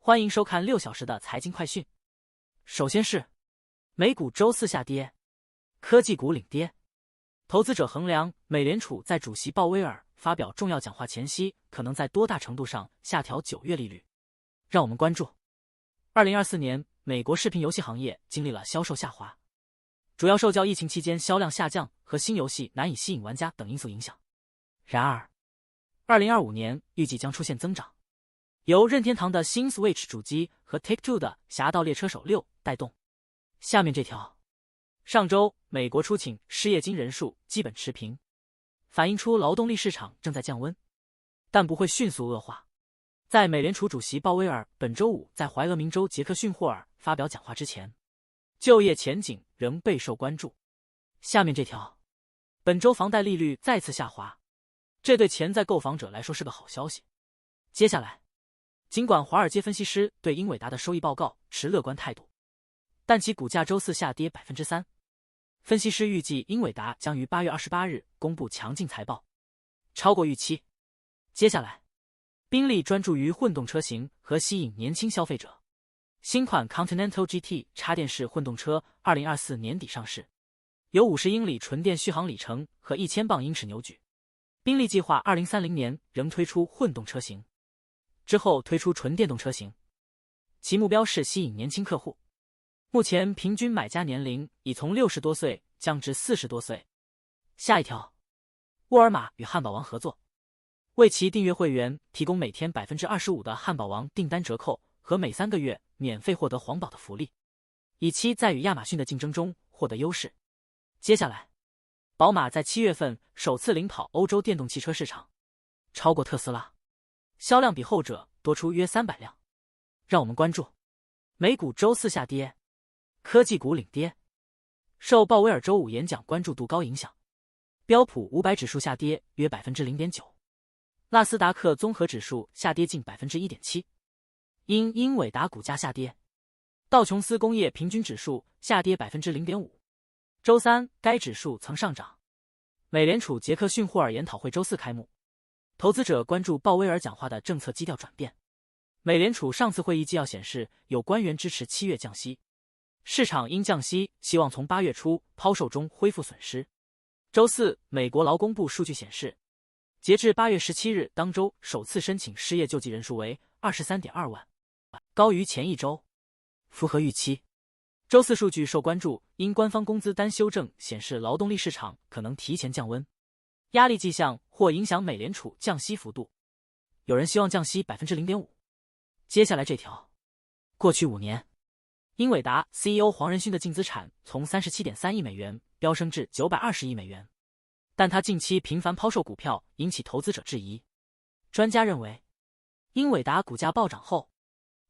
欢迎收看6小时的财经快讯。首先是美股周四下跌，科技股领跌。投资者衡量美联储在主席鲍威尔发表重要讲话前夕，可能在多大程度上下调9月利率。让我们关注2024年美国视频游戏行业经历了销售下滑，主要受较疫情期间销量下降和新游戏难以吸引玩家等因素影响。然而2025年预计将出现增长，由任天堂的新 Switch 主机和 Take-Two 的《侠盗猎车手6》带动。下面这条，上周美国出勤失业金人数基本持平，反映出劳动力市场正在降温，但不会迅速恶化。在美联储主席鲍威尔本周五在怀俄明州杰克逊霍尔发表讲话之前，就业前景仍备受关注。下面这条，本周房贷利率再次下滑，这对潜在购房者来说是个好消息。接下来，尽管华尔街分析师对英伟达的收益报告持乐观态度，但其股价周四下跌 3%。 分析师预计英伟达将于8月28日公布强劲财报，超过预期。接下来，宾利专注于混动车型和吸引年轻消费者。新款 Continental GT 插电式混动车2024年底上市，有50英里纯电续航里程和1000磅英尺扭矩。宾利计划2030年仍推出混动车型，之后推出纯电动车型，其目标是吸引年轻客户。目前平均买家年龄已从60多岁降至40多岁。下一条，沃尔玛与汉堡王合作，为其订阅会员提供每天 25% 的汉堡王订单折扣和每3个月免费获得皇堡的福利，以期在与亚马逊的竞争中获得优势。接下来，宝马在7月份首次领跑欧洲电动汽车市场，超过特斯拉，销量比后者多出约300辆。让我们关注美股周四下跌，科技股领跌。受鲍威尔周五演讲关注度高影响，标普500指数下跌约 0.9%， 纳斯达克综合指数下跌近 1.7%。 因英伟达股价下跌，道琼斯工业平均指数下跌 0.5%。 周三该指数曾上涨。美联储杰克逊霍尔研讨会周四开幕，投资者关注鲍威尔讲话的政策基调转变。美联储上次会议纪要显示，有官员支持7月降息，市场因降息希望从8月初抛售中恢复损失。周四，美国劳工部数据显示，截至8月17日当周首次申请失业救济人数为 23.2 万，高于前一周，符合预期。周四数据受关注，因官方工资单修正显示劳动力市场可能提前降温，压力迹象或影响美联储降息幅度。有人希望降息 0.5%。 接下来这条，过去5年，英伟达 CEO 黄仁勋的净资产从 37.3 亿美元飙升至920亿美元，但他近期频繁抛售股票引起投资者质疑。专家认为，英伟达股价暴涨后，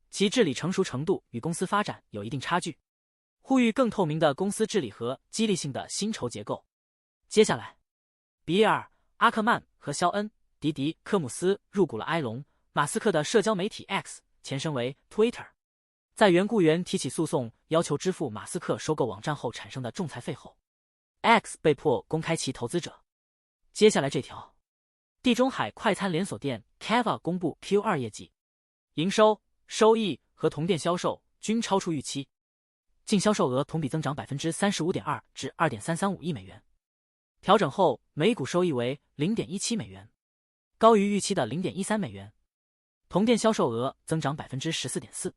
其治理成熟程度与公司发展有一定差距，呼吁更透明的公司治理和激励性的薪酬结构。接下来，比尔·阿克曼和肖恩·迪迪科姆斯入股了埃隆·马斯克的社交媒体 X， 前身为 Twitter。 在原雇员提起诉讼要求支付马斯克收购网站后产生的仲裁费后， X 被迫公开其投资者。接下来这条，地中海快餐连锁店 Cava 公布 Q2 业绩，营收、收益和同店销售均超出预期，净销售额同比增长 35.2% 至 2.335 亿美元。调整后每股收益为 0.17 美元，高于预期的 0.13 美元。同店销售额增长 14.4%，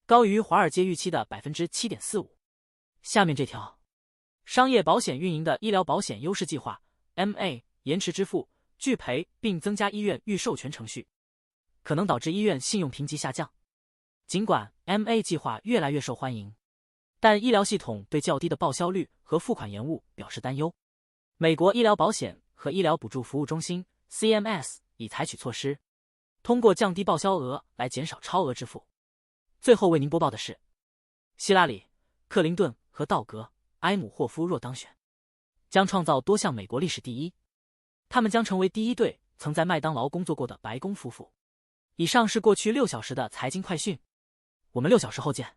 高于华尔街预期的 7.45%。 下面这条，商业保险运营的医疗保险优势计划 MA 延迟支付、拒赔并增加医院预授权程序，可能导致医院信用评级下降。尽管 MA 计划越来越受欢迎，但医疗系统对较低的报销率和付款延误表示担忧。美国医疗保险和医疗补助服务中心 CMS 已采取措施，通过降低报销额来减少超额支付。最后为您播报的是，希拉里、克林顿和道格·埃姆霍夫若当选，将创造多项美国历史第一。他们将成为第一对曾在麦当劳工作过的白宫夫妇。以上是过去6小时的财经快讯，我们6小时后见。